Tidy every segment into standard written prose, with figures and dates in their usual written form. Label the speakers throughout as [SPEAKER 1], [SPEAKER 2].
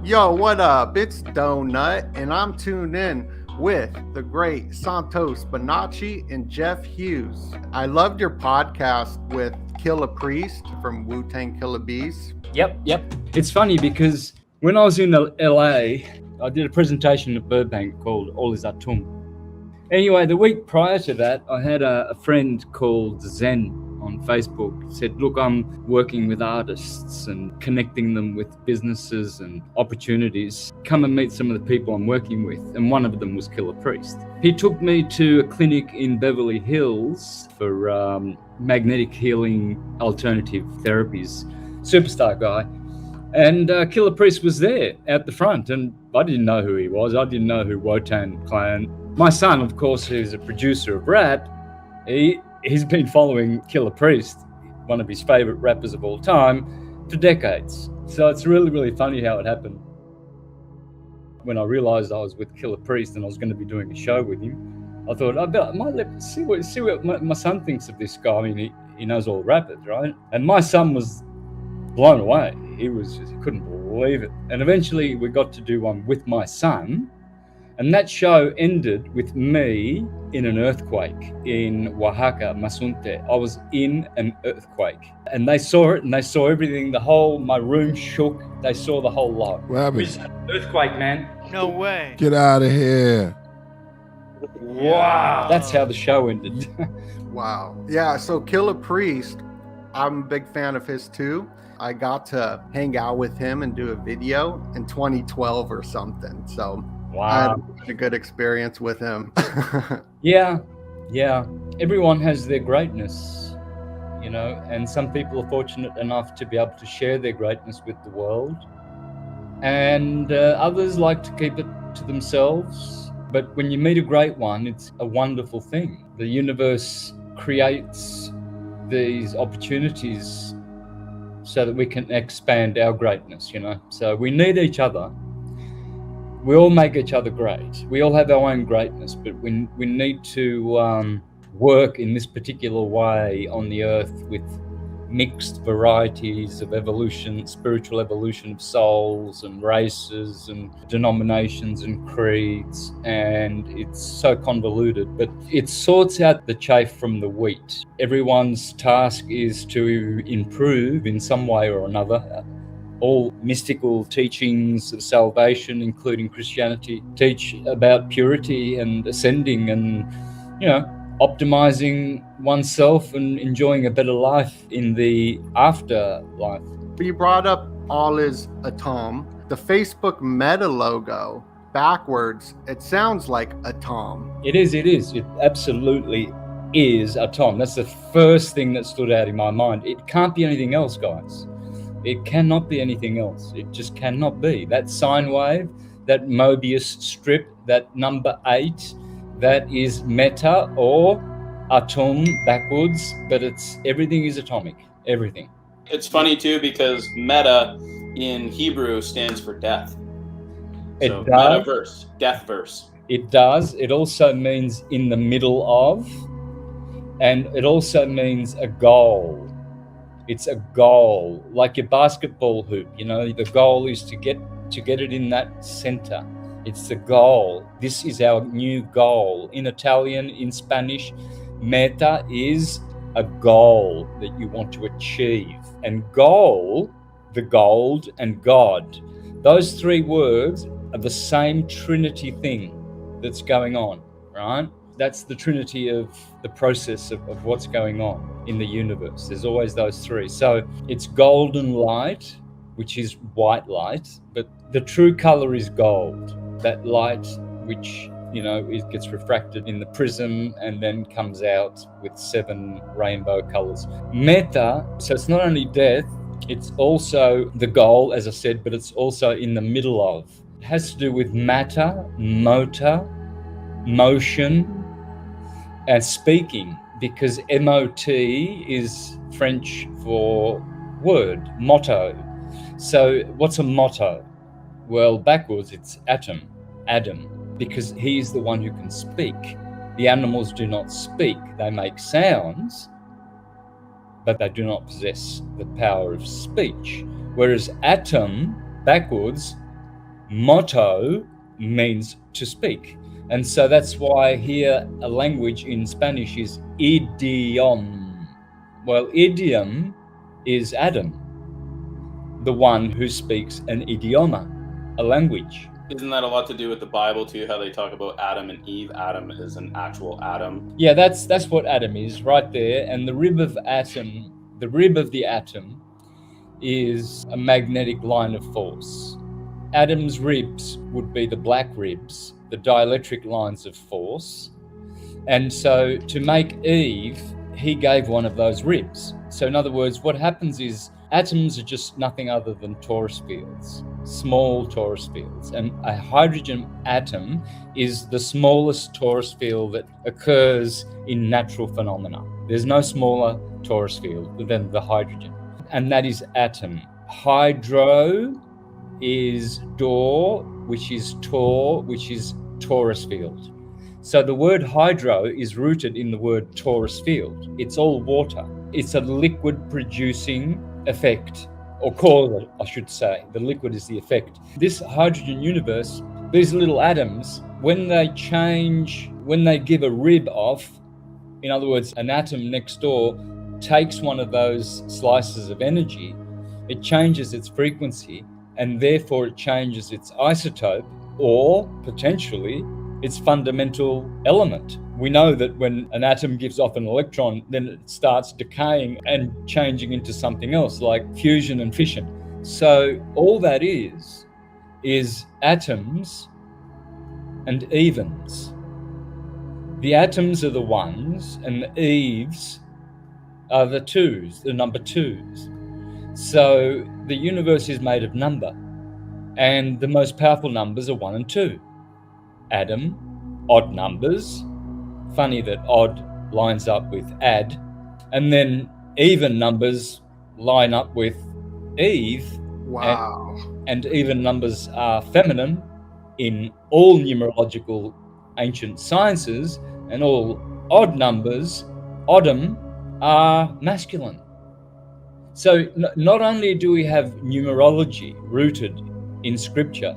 [SPEAKER 1] Yo, what up? It's Donut, and I'm tuned in with the great Santos Bonacci and Jeff Hughes. I loved your podcast with Killa Priest from Wu-Tang Killa Bees.
[SPEAKER 2] Yep. It's funny because when I was in LA, I did a presentation at Burbank called All is Atum. Anyway, the week prior to that, I had a friend called Zen on Facebook said, look, I'm working with artists and connecting them with businesses and opportunities. Come and meet some of the people I'm working with. And one of them was Killa Priest. He took me to a clinic in Beverly Hills for magnetic healing alternative therapies. Superstar guy. And Killa Priest was there at the front, and I didn't know who he was. I didn't know who Wu-Tang Clan. My son, of course, who's a producer of rap, he's been following Killa Priest, one of his favorite rappers of all time, for decades. So it's really, really funny how it happened. When I realized I was with Killa Priest and I was going to be doing a show with him, I thought, I might see what my son thinks of this guy. I mean, he knows all the rappers, right? And my son was blown away. He couldn't believe it. And eventually we got to do one with my son. And that show ended with me in an earthquake in Oaxaca, Mazunte. I was in an earthquake. And they saw it, and they saw everything. My room shook. They saw the whole lot.
[SPEAKER 3] What happened?
[SPEAKER 2] Earthquake, man.
[SPEAKER 4] No way.
[SPEAKER 3] Get out of here.
[SPEAKER 2] Wow. That's how the show ended.
[SPEAKER 1] Wow. Yeah, so Killa Priest, I'm a big fan of his too. I got to hang out with him and do a video in 2012 or something. So
[SPEAKER 2] wow.
[SPEAKER 1] I had a good experience with him.
[SPEAKER 2] Yeah. Everyone has their greatness, and some people are fortunate enough to be able to share their greatness with the world. And others like to keep it to themselves. But when you meet a great one, it's a wonderful thing. The universe creates these opportunities so that we can expand our greatness, So we need each other. We all make each other great. We all have our own greatness, but we need to work in this particular way on the earth with mixed varieties of evolution, spiritual evolution of souls and races and denominations and creeds. And it's so convoluted, but it sorts out the chaff from the wheat. Everyone's task is to improve in some way or another. All mystical teachings of salvation, including Christianity, teach about purity and ascending and, optimizing oneself and enjoying a better life in the afterlife.
[SPEAKER 1] You brought up All is Atum. The Facebook Meta logo, backwards, it sounds like Atum.
[SPEAKER 2] It is. It absolutely is Atum. That's the first thing that stood out in my mind. It can't be anything else, guys. It cannot be anything else. It just cannot be. That sine wave, that Mobius strip, that number 8, that is meta or atum backwards, but everything is atomic. Everything.
[SPEAKER 5] It's funny too because meta in Hebrew stands for death.
[SPEAKER 2] It
[SPEAKER 5] so
[SPEAKER 2] does.
[SPEAKER 5] Metaverse, death verse.
[SPEAKER 2] It does. It also means in the middle of, and it also means a goal. It's a goal, like your basketball hoop. The goal is to get it in that center. It's the goal. This is our new goal. In Italian, in Spanish, meta is a goal that you want to achieve. And goal, the gold, and God, those 3 words are the same Trinity thing that's going on, right? That's the Trinity of the process of what's going on in the universe. There's always those 3. So it's golden light, which is white light, but the true color is gold. That light, which, it gets refracted in the prism and then comes out with 7 rainbow colors. Meta, so it's not only death, it's also the goal, as I said, but it's also in the middle of. It has to do with matter, motor, motion, and speaking, because MOT is French for word, motto. So what's a motto? Well, backwards, it's Atum, Adam, because he is the one who can speak. The animals do not speak. They make sounds, but they do not possess the power of speech. Whereas Atum, backwards, Motto means to speak. And so that's why here a language in Spanish is idiom. Well, idiom is Adam, the one who speaks an idioma, a language.
[SPEAKER 5] Isn't that a lot to do with the Bible too? How they talk about Adam and Eve. Adam is an actual atom.
[SPEAKER 2] Yeah, that's what atom is right there. And the rib of the atom is a magnetic line of force. Adam's ribs would be the black ribs, the dielectric lines of force. And so to make Eve, he gave one of those ribs. So in other words, what happens is atoms are just nothing other than torus fields, small torus fields. And a hydrogen atom is the smallest torus field that occurs in natural phenomena. There's no smaller torus field than the hydrogen. And that is atom. Hydro is door, which is tor, which is torus field. So the word hydro is rooted in the word torus field. It's all water. It's a liquid producing effect, or call it, I should say. The liquid is the effect. This hydrogen universe, these little atoms, when they give a rib off, in other words, an atom next door takes one of those slices of energy, it changes its frequency, and therefore it changes its isotope, or potentially its fundamental element. We know that when an atom gives off an electron, then it starts decaying and changing into something else, like fusion and fission. So all that is atoms and evens. The atoms are the ones, and the eves are the twos, the number twos. So the universe is made of number, and the most powerful numbers are 1 and 2. Adam, odd numbers. Funny that odd lines up with add. And then even numbers line up with Eve.
[SPEAKER 1] Wow.
[SPEAKER 2] And even numbers are feminine in all numerological ancient sciences, and all odd numbers, oddum, are masculine. So not only do we have numerology rooted in scripture,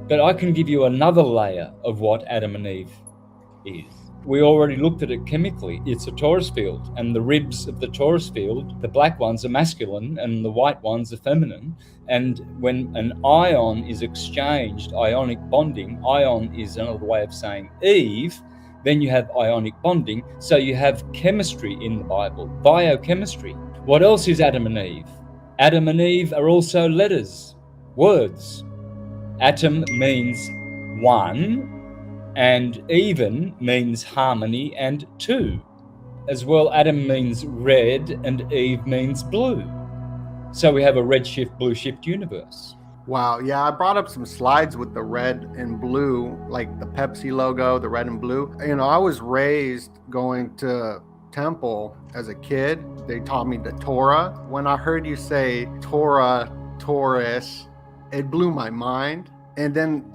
[SPEAKER 2] but I can give you another layer of what Adam and Eve is. We already looked at it chemically. It's a torus field, and the ribs of the torus field, the black ones are masculine and the white ones are feminine. And when an ion is exchanged, ionic bonding, ion is another way of saying Eve, then you have ionic bonding. So you have chemistry in the Bible, biochemistry. What else is Adam and Eve? Adam and Eve are also letters, words. Atom means one, and even means harmony and two. As well, Adam means red and Eve means blue. So we have a red shift, blue shift universe.
[SPEAKER 1] Wow. Yeah, I brought up some slides with the red and blue, like the Pepsi logo, the red and blue. You know, I was raised going to temple as a kid. They taught me the Torah. When I heard you say Torah, Taurus, it blew my mind. And then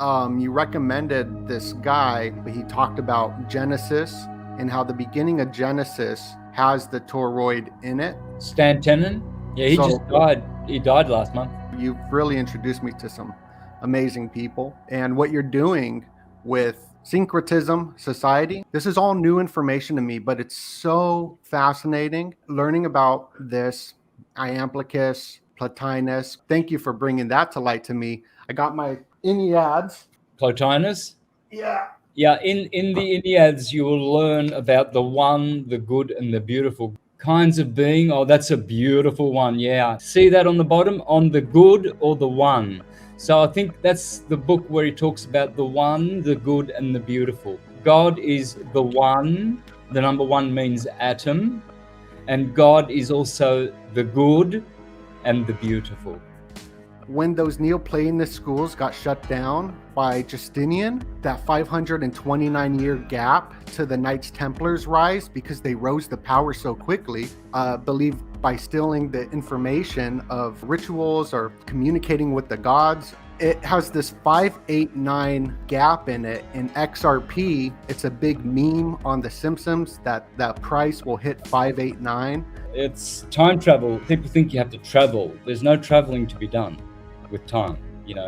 [SPEAKER 1] you recommended this guy, but he talked about Genesis and how the beginning of Genesis has the toroid in it.
[SPEAKER 2] Stan Tenen? Yeah, he just died. He died last month.
[SPEAKER 1] You've really introduced me to some amazing people. And what you're doing with Syncretism Society, this is all new information to me, but it's so fascinating learning about this Iamblichus, Plotinus. Thank you for bringing that to light to me. I got my Enneads.
[SPEAKER 2] Plotinus?
[SPEAKER 1] Yeah.
[SPEAKER 2] Yeah, in the Enneads, you will learn about the one, the good, and the beautiful kinds of being. Oh, that's a beautiful one. Yeah. See that on the bottom? On the good or the one. So I think that's the book where he talks about the one, the good, and the beautiful. God is the one. The number one means atom. And God is also the good and the beautiful.
[SPEAKER 1] When those Neoplatonist schools got shut down by Justinian, that 529-year gap to the Knights Templars rise because they rose to power so quickly, believed by stealing the information of rituals or communicating with the gods. It has this 589 gap in it. In XRP, it's a big meme on The Simpsons that price will hit 589.
[SPEAKER 2] It's time travel. People think you have to travel. There's no traveling to be done with time.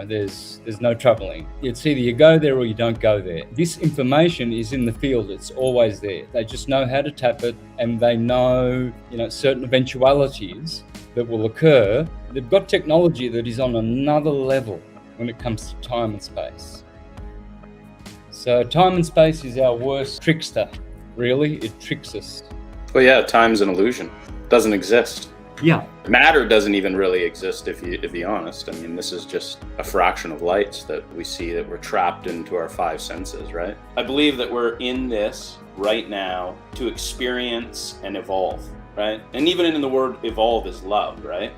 [SPEAKER 2] There's no troubling. It's either you go there or you don't go there. This information is in the field. It's always there. They just know how to tap it, and they know, certain eventualities that will occur. They've got technology that is on another level when it comes to time and space. So time and space is our worst trickster, really. It tricks us.
[SPEAKER 5] Well, yeah, time's an illusion. It doesn't exist.
[SPEAKER 2] Yeah.
[SPEAKER 5] Matter doesn't even really exist, if you be honest. I mean, this is just a fraction of lights that we see, that we're trapped into our five senses, right? I believe that we're in this right now to experience and evolve, right? And even in the word evolve is love, right?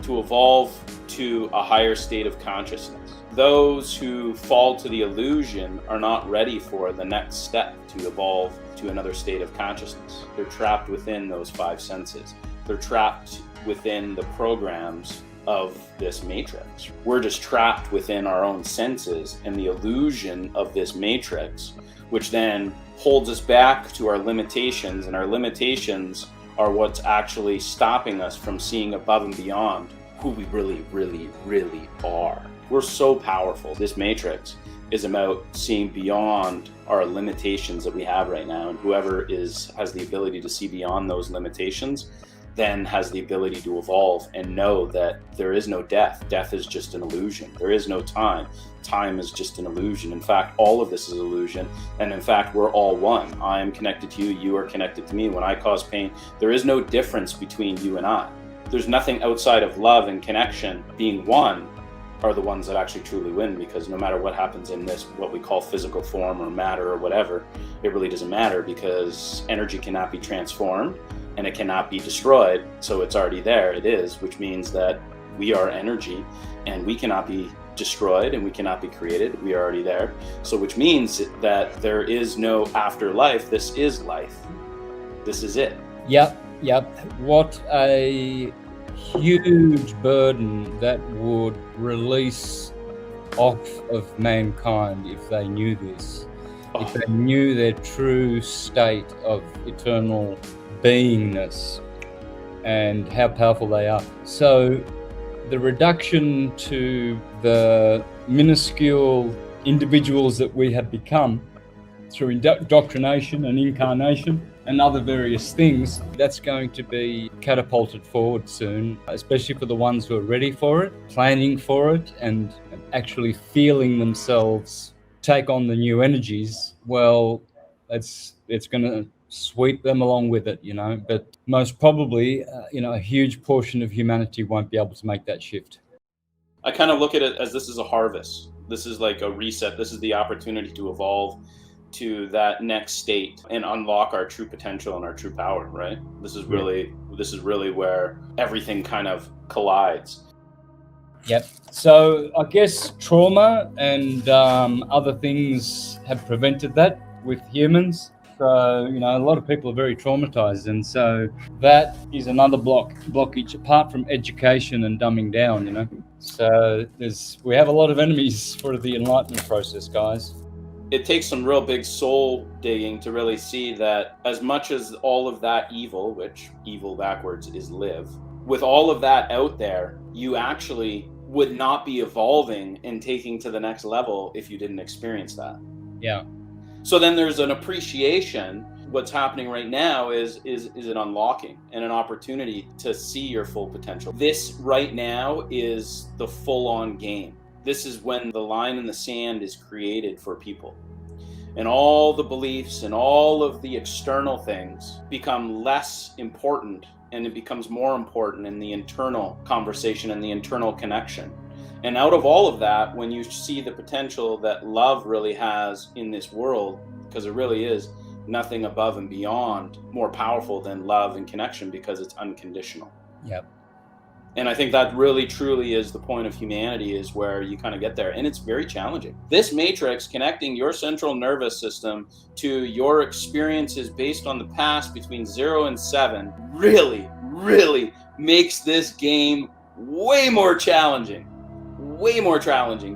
[SPEAKER 5] To evolve to a higher state of consciousness. Those who fall to the illusion are not ready for the next step to evolve to another state of consciousness. They're trapped within those five senses. They're trapped within the programs of this matrix. We're just trapped within our own senses and the illusion of this matrix, which then holds us back to our limitations, and our limitations are what's actually stopping us from seeing above and beyond who we really, really, really are. We're so powerful. This matrix is about seeing beyond our limitations that we have right now, and whoever has the ability to see beyond those limitations then has the ability to evolve and know that there is no death. Death is just an illusion. There is no time. Time is just an illusion. In fact, all of this is illusion. And in fact, we're all one. I am connected to you. You are connected to me. When I cause pain, there is no difference between you and I. There's nothing outside of love and connection. Being one are the ones that actually truly win, because no matter what happens in this, what we call physical form or matter or whatever, it really doesn't matter, because energy cannot be transformed and it cannot be destroyed. So it's already there. It is, which means that we are energy and we cannot be destroyed and we cannot be created. We are already there. So which means that there is no afterlife. This is life. This is it.
[SPEAKER 2] Yep. What a huge burden that would release off of mankind if they knew this. If they knew their true state of eternal beingness and how powerful they are. So the reduction to the minuscule individuals that we have become through indoctrination and incarnation and other various things, that's going to be catapulted forward soon, especially for the ones who are ready for it, planning for it, and actually feeling themselves take on the new energies. Well, it's going to sweep them along with it, but most probably, a huge portion of humanity won't be able to make that shift.
[SPEAKER 5] I kind of look at it as this is a harvest. This is like a reset. This is the opportunity to evolve to that next state and unlock our true potential and our true power, right? This is really where everything kind of collides.
[SPEAKER 2] Yep. So I guess trauma and other things have prevented that with humans. So, a lot of people are very traumatized, and so that is another blockage apart from education and dumbing down, So we have a lot of enemies for the enlightenment process, guys.
[SPEAKER 5] It takes some real big soul digging to really see that as much as all of that evil, which evil backwards is live, with all of that out there, you actually would not be evolving and taking to the next level if you didn't experience that.
[SPEAKER 2] Yeah.
[SPEAKER 5] So then there's an appreciation. What's happening right now is an unlocking and an opportunity to see your full potential. This right now is the full-on game. This is when the line in the sand is created for people. And all the beliefs and all of the external things become less important, and it becomes more important in the internal conversation and the internal connection. And out of all of that, when you see the potential that love really has in this world, because it really is nothing above and beyond more powerful than love and connection, because it's unconditional.
[SPEAKER 2] Yep.
[SPEAKER 5] And I think that really truly is the point of humanity, is where you kind of get there. And it's very challenging. This matrix, connecting your central nervous system to your experiences based on the past between 0 and 7, really, really makes this game way more challenging,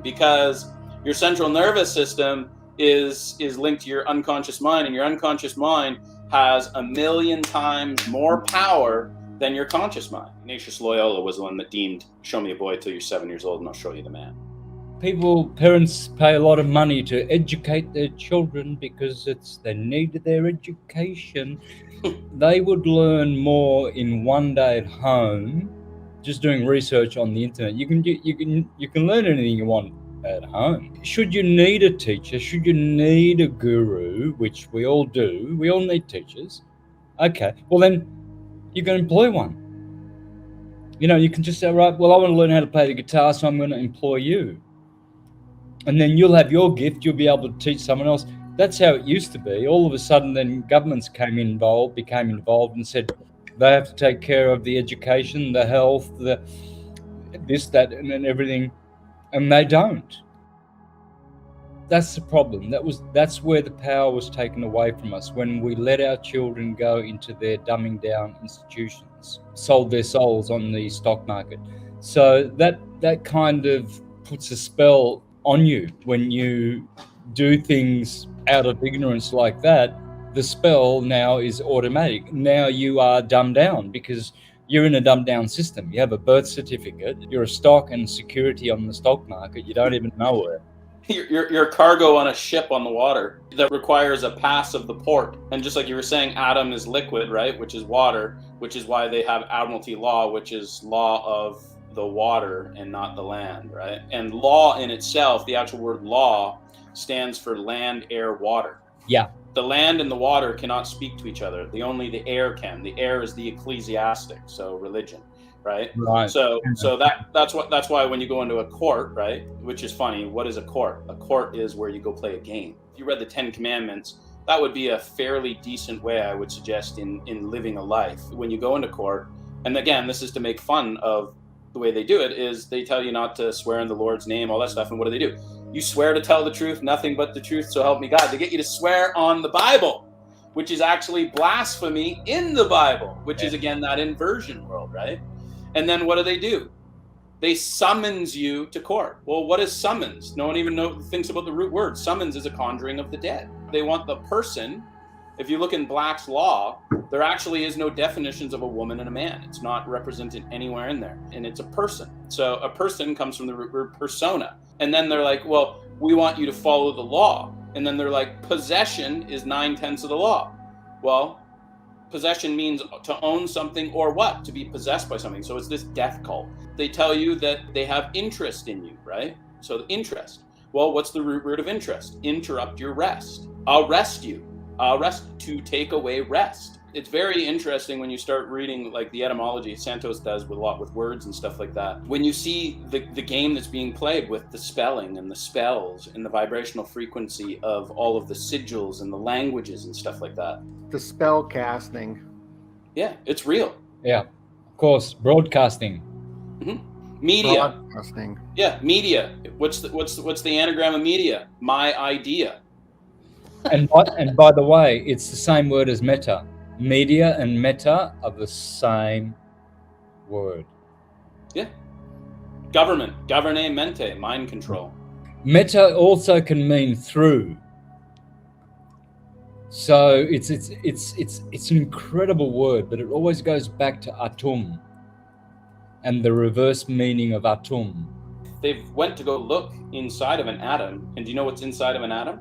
[SPEAKER 5] because your central nervous system is linked to your unconscious mind, and your unconscious mind has 1,000,000 times more power than your conscious mind. Ignatius Loyola was the one that deemed, show me a boy till you're 7 years old and I'll show you the man.
[SPEAKER 2] Parents pay a lot of money to educate their children because they need their education. They would learn more in one day at home, just doing research on the internet. You can learn anything you want at home. Should you need a teacher? Should you need a guru, which we all do? We all need teachers. Okay, well then you can employ one. You can just say, right, well, I want to learn how to play the guitar, so I'm going to employ you. And then you'll have your gift, you'll be able to teach someone else. That's how it used to be. All of a sudden, then governments became involved and said they have to take care of the education, the health, the this, that, and then everything, and they don't. That's the problem. That's where the power was taken away from us when we let our children go into their dumbing down institutions, sold their souls on the stock market. So that kind of puts a spell on you when you do things out of ignorance like that. The spell now is automatic. Now you are dumbed down because you're in a dumbed down system. You have a birth certificate. You're a stock and security on the stock market. You don't even know it.
[SPEAKER 5] Your cargo on a ship on the water that requires a pass of the port. And just like you were saying, Atum is liquid, right? Which is water, which is why they have Admiralty law, which is law of the water and not the land, right? And law in itself, the actual word law, stands for land, air, water.
[SPEAKER 2] Yeah.
[SPEAKER 5] The land and the water cannot speak to each other. Only the air can. The air is the ecclesiastic, so religion. Right. So that's why when you go into a court, right, which is funny, what is a court? A court is where you go play a game. If you read the 10 Commandments, that would be a fairly decent way, I would suggest, in living a life. When you go into court, and again, this is to make fun of the way they do it, is they tell you not to swear in the Lord's name, all that stuff. And what do? You swear to tell the truth, nothing but the truth, so help me God. They get you to swear on the Bible, which is actually blasphemy in the Bible, which is, again, that inversion world, right? And then what do? They summons you to court. Well, what is summons? No one even thinks about the root word. Summons is a conjuring of the dead. They want the person. If you look in Black's law, there actually is no definitions of a woman and a man. It's not represented anywhere in there. And it's a person. So a person comes from the root word persona. And then they're like, well, we want you to follow the law. And then they're like, possession is 9/10 of the law. Well, possession means to own something or what? To be possessed by something. So it's this death cult. They tell you that they have interest in you, right? So the interest. Well, what's the root word of interest? Interrupt your rest. I'll rest you. I'll rest, to take away rest. It's very interesting when you start reading like the etymology Santos does with a lot with words and stuff like that. When you see the game that's being played with the spelling and the spells and the vibrational frequency of all of the sigils and the languages and stuff like that.
[SPEAKER 1] The spell casting.
[SPEAKER 5] Yeah, it's real.
[SPEAKER 2] Yeah, of course. Broadcasting.
[SPEAKER 5] Mm-hmm. Media.
[SPEAKER 1] Broadcasting.
[SPEAKER 5] Yeah, media. What's the anagram of media? My idea.
[SPEAKER 2] And by the way, it's the same word as meta. Media and meta are the same word.
[SPEAKER 5] Yeah. Government. Governe mente. Mind control.
[SPEAKER 2] Meta also can mean through. So it's an incredible word, but it always goes back to Atum and the reverse meaning of Atum.
[SPEAKER 5] They went to go look inside of an atom, and do you know what's inside of an atom?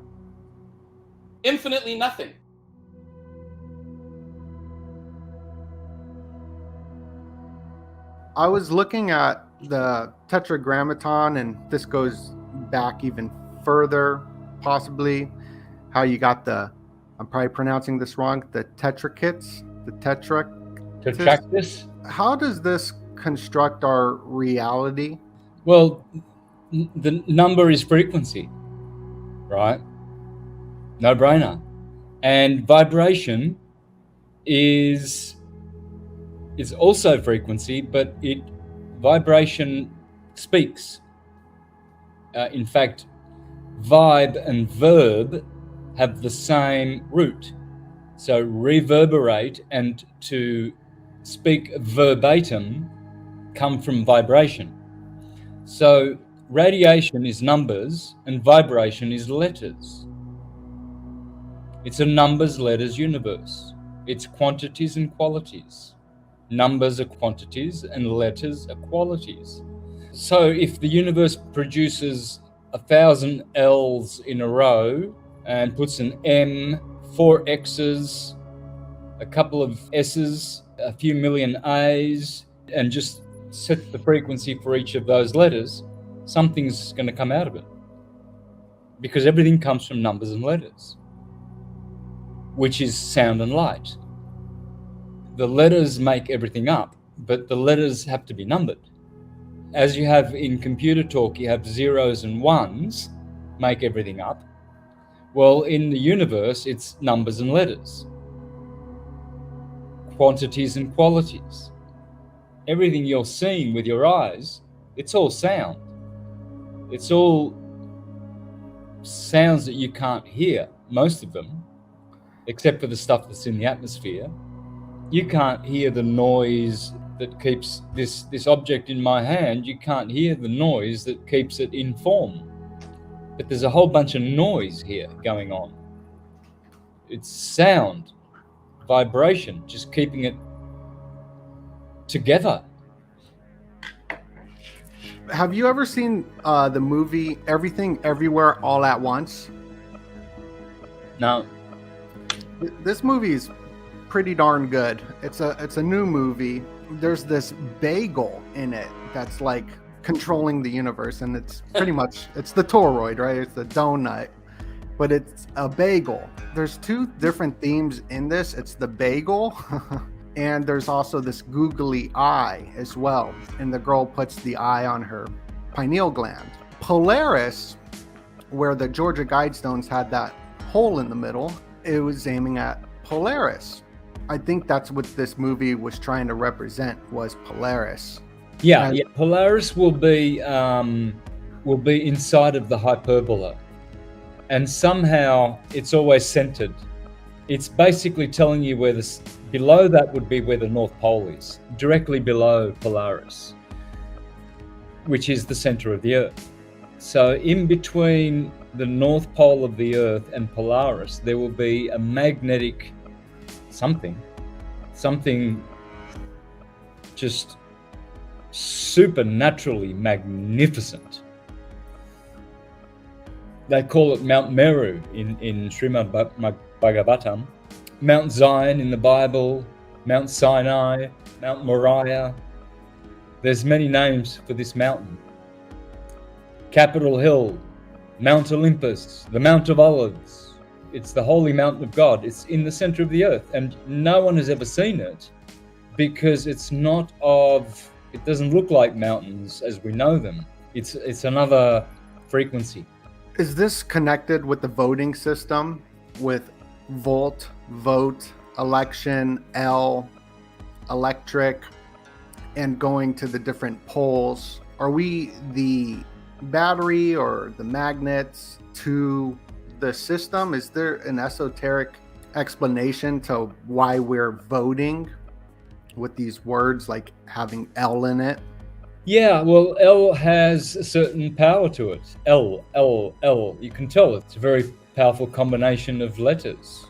[SPEAKER 5] Infinitely nothing.
[SPEAKER 1] I was looking at the Tetragrammaton, and this goes back even further, possibly, how you got I'm probably pronouncing this wrong, the Tetrachits, the
[SPEAKER 2] Tetractys?
[SPEAKER 1] How does this construct our reality?
[SPEAKER 2] Well, the number is frequency, right? No brainer. And vibration is also frequency, but vibration speaks. In fact, vibe and verb have the same root. So reverberate and to speak verbatim come from vibration. So radiation is numbers and vibration is letters. It's a numbers, letters universe. It's quantities and qualities. Numbers are quantities and letters are qualities. So if the universe produces 1,000 L's in a row and puts an M, 4 X's, a couple of S's, a few million A's, and just sets the frequency for each of those letters, something's going to come out of it. Because everything comes from numbers and letters, which is sound and light. The letters make everything up, but the letters have to be numbered. As you have in computer talk, you have zeros and ones make everything up. Well, in the universe, it's numbers and letters, quantities and qualities. Everything you're seeing with your eyes, it's all sound. It's all sounds that you can't hear, most of them, except for the stuff that's in the atmosphere. You can't hear the noise that keeps this object in my hand. You can't hear the noise that keeps it in form. But there's a whole bunch of noise here going on. It's sound, vibration, just keeping it together.
[SPEAKER 1] Have you ever seen the movie Everything Everywhere All at Once?
[SPEAKER 2] No.
[SPEAKER 1] This movie is pretty darn good. It's a new movie. There's this bagel in it that's like controlling the universe, and it's pretty much, it's the toroid, right? It's the donut, but it's a bagel. There's two different themes in this. It's the bagel and there's also this googly eye as well, and the girl puts the eye on her pineal gland. Polaris, where the Georgia Guidestones had that hole in the middle, it was aiming at Polaris. I think that's what this movie was trying to represent, was Polaris.
[SPEAKER 2] Yeah, yeah. Polaris will be inside of the hyperbola, and somehow it's always centered. It's basically telling you where below that would be where the North Pole is, directly below Polaris, which is the center of the Earth. So in between the North Pole of the Earth and Polaris, there will be a magnetic something just supernaturally magnificent. They call it Mount Meru in Srimad Bhagavatam, Mount Zion in the Bible, Mount Sinai, Mount Moriah. There's many names for this mountain. Capitol Hill, Mount Olympus, the Mount of Olives. It's the holy mountain of God. It's in the center of the earth, and no one has ever seen it because it doesn't look like mountains as we know them. It's another frequency.
[SPEAKER 1] Is this connected with the voting system, with volt, vote, election, L, electric, and going to the different poles? Are we the battery or the magnets to the system? Is there an esoteric explanation to why we're voting with these words like having L in it?
[SPEAKER 2] Yeah, well, L has a certain power to it. L. You can tell it's a very powerful combination of letters.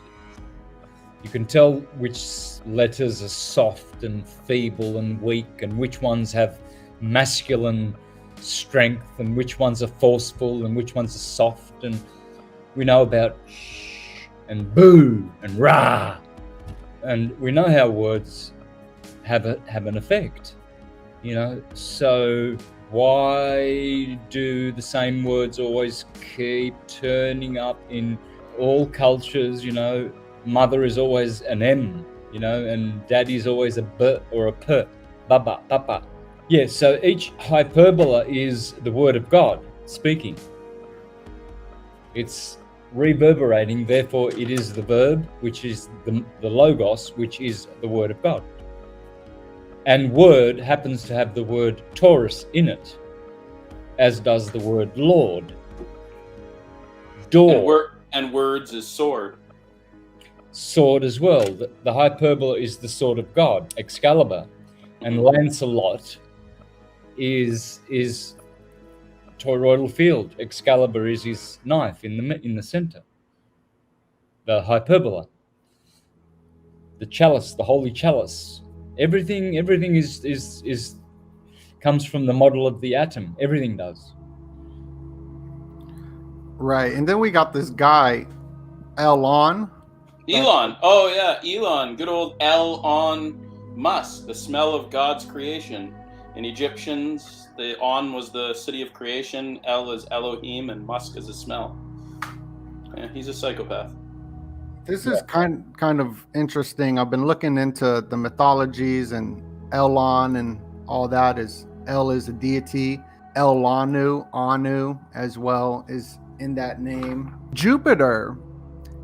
[SPEAKER 2] You can tell which letters are soft and feeble and weak, and which ones have masculine strength, and which ones are forceful, and which ones are soft. And we know about shh and boo and rah, and we know how words have an effect. So why do the same words always keep turning up in all cultures? Mother is always an M, and daddy's always a B or a P, baba, papa. Yeah, so each hyperbola is the word of God speaking. It's reverberating, therefore it is the verb, which is the logos, which is the word of God. And word happens to have the word Taurus in it, as does the word Lord. Door.
[SPEAKER 5] And words is sword.
[SPEAKER 2] Sword as well. The hyperbola is the sword of God, Excalibur. And Lancelot is toroidal field. Excalibur is his knife in the center. The hyperbola. The chalice, the holy chalice. Everything is comes from the model of the atom. Everything does.
[SPEAKER 1] Right. And then we got this guy, Elon.
[SPEAKER 5] Elon. Oh yeah, Elon. Good old El-on Mus, the smell of God's creation. In Egyptians, the On was the city of creation, El is Elohim, and Musk is a smell. Yeah, he's a psychopath.
[SPEAKER 1] This is kind of interesting. I've been looking into the mythologies, and Elon and all that. Is El is a deity. Elanu, Anu, as well, is in that name. Jupiter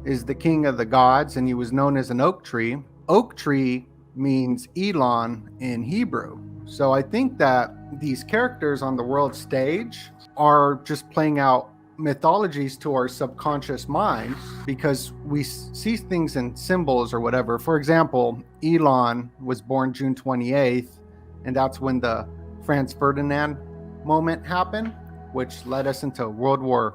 [SPEAKER 1] is the king of the gods, and he was known as an oak tree. Oak tree means Elon in Hebrew. So I think that these characters on the world stage are just playing out mythologies to our subconscious mind, because we see things in symbols or whatever. For example, Elon was born June 28th, and that's when the Franz Ferdinand moment happened, which led us into World War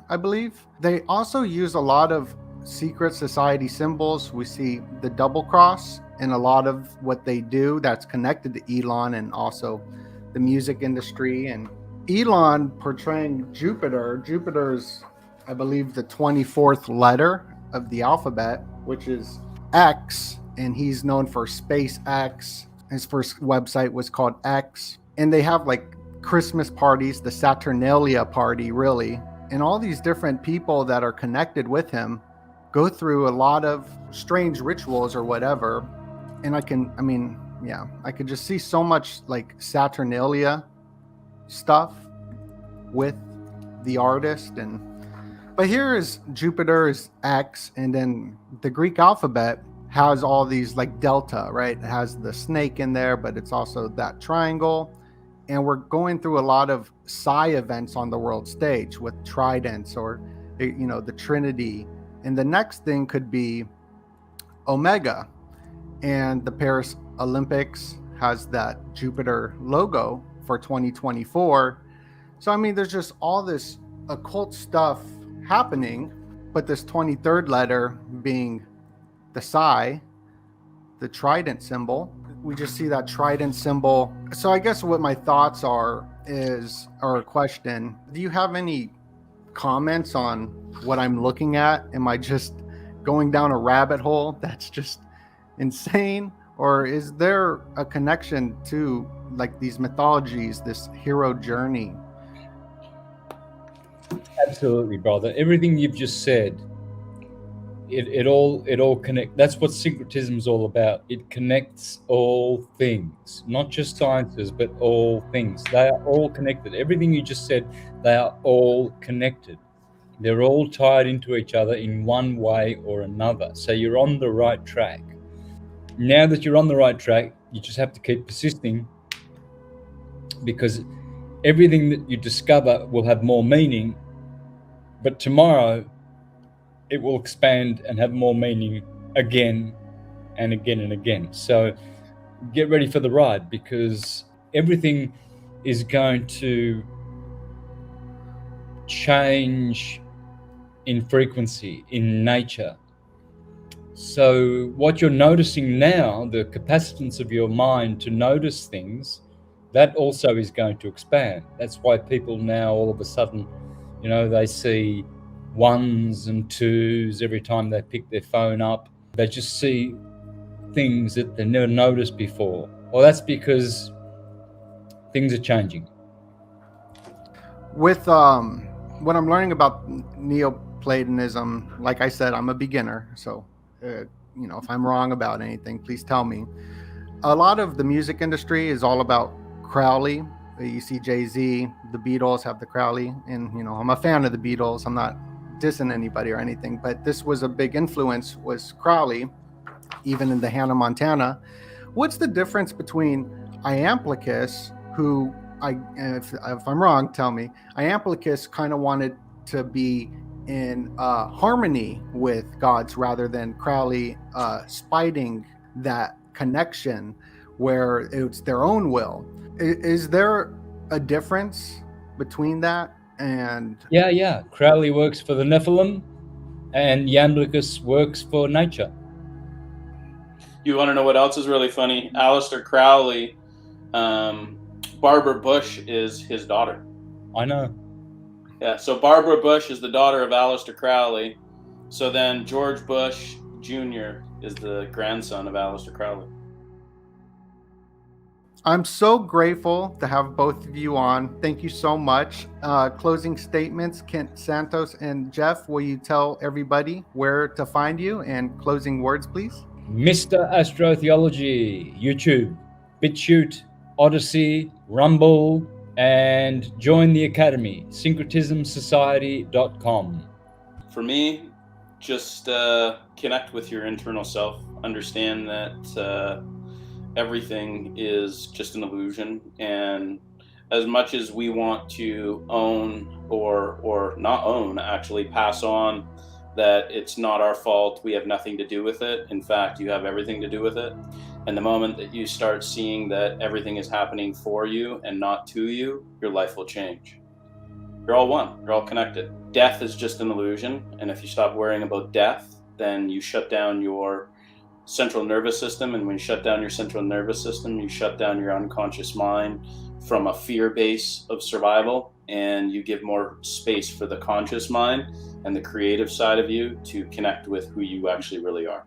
[SPEAKER 1] I believe. They also use a lot of secret society symbols. We see the double cross in a lot of what they do that's connected to Elon, and also the music industry. And Elon portraying Jupiter. Jupiter's, I believe, the 24th letter of the alphabet, which is X, and he's known for SpaceX. His first website was called X. And they have like Christmas parties, the Saturnalia party, really. And all these different people that are connected with him go through a lot of strange rituals or whatever. And I could just see so much like Saturnalia stuff with the artist. But here is Jupiter is X, and then the Greek alphabet has all these like delta, right? It has the snake in there, but it's also that triangle. And we're going through a lot of psi events on the world stage with tridents, or the Trinity. And the next thing could be Omega, and the Paris Olympics has that Jupiter logo for 2024. So I mean, there's just all this occult stuff happening, but this 23rd letter being the psi, the trident symbol. We just see that trident symbol. So I guess what my thoughts are is, or a question, do you have any comments on what I'm looking at? Am I just going down a rabbit hole that's just insane? Or is there a connection to like these mythologies, this hero journey?
[SPEAKER 2] Absolutely, brother. Everything you've just said, it all connect. That's what syncretism is all about. It connects all things, not just sciences, but all things. They are all connected. Everything you just said, they are all connected. They're all tied into each other in one way or another. So you're on the right track. Now that you're on the right track, you just have to keep persisting, because everything that you discover will have more meaning, but tomorrow it will expand and have more meaning again and again and again. So get ready for the ride, because everything is going to change in frequency, in nature. So what you're noticing now, the capacitance of your mind to notice things, that also is going to expand. That's why people now all of a sudden, they see ones and twos every time they pick their phone up. They just see things that they never noticed before. Well, that's because things are changing.
[SPEAKER 1] With what I'm learning about Neoplatonism, like I said, I'm a beginner, so if I'm wrong about anything, please tell me. A lot of the music industry is all about Crowley. You see Jay-Z, the Beatles have the Crowley, and I'm a fan of the Beatles. I'm not dissing anybody or anything, but this was a big influence, was Crowley, even in the Hannah Montana. What's the difference between Iamblichus, who if I'm wrong, tell me. Iamblichus kind of wanted to be in harmony with gods, rather than Crowley spiting that connection where it's their own will. Is there a difference between that? And
[SPEAKER 2] yeah, Crowley works for the Nephilim, and Iamblichus works for nature.
[SPEAKER 5] You want to know what else is really funny? Aleister Crowley, Barbara Bush is his daughter.
[SPEAKER 2] I know.
[SPEAKER 5] Yeah, so Barbara Bush is the daughter of Aleister Crowley. So then George Bush Jr. is the grandson of Aleister Crowley.
[SPEAKER 1] I'm so grateful to have both of you on. Thank you so much. Closing statements, Kent Santos and Jeff, will you tell everybody where to find you? And closing words, please.
[SPEAKER 2] Mr. Astrotheology, YouTube, BitChute, Odyssey, Rumble, and join the Academy, syncretismsociety.com.
[SPEAKER 5] For me, just connect with your internal self. Understand that everything is just an illusion, and as much as we want to own or not own, actually pass on that it's not our fault, we have nothing to do with it. In fact, you have everything to do with it. And the moment that you start seeing that everything is happening for you and not to you, your life will change. You're all one, you're all connected. Death is just an illusion, and if you stop worrying about death, then you shut down your central nervous system, and when you shut down your central nervous system, you shut down your unconscious mind from a fear base of survival, and you give more space for the conscious mind and the creative side of you to connect with who you actually really are.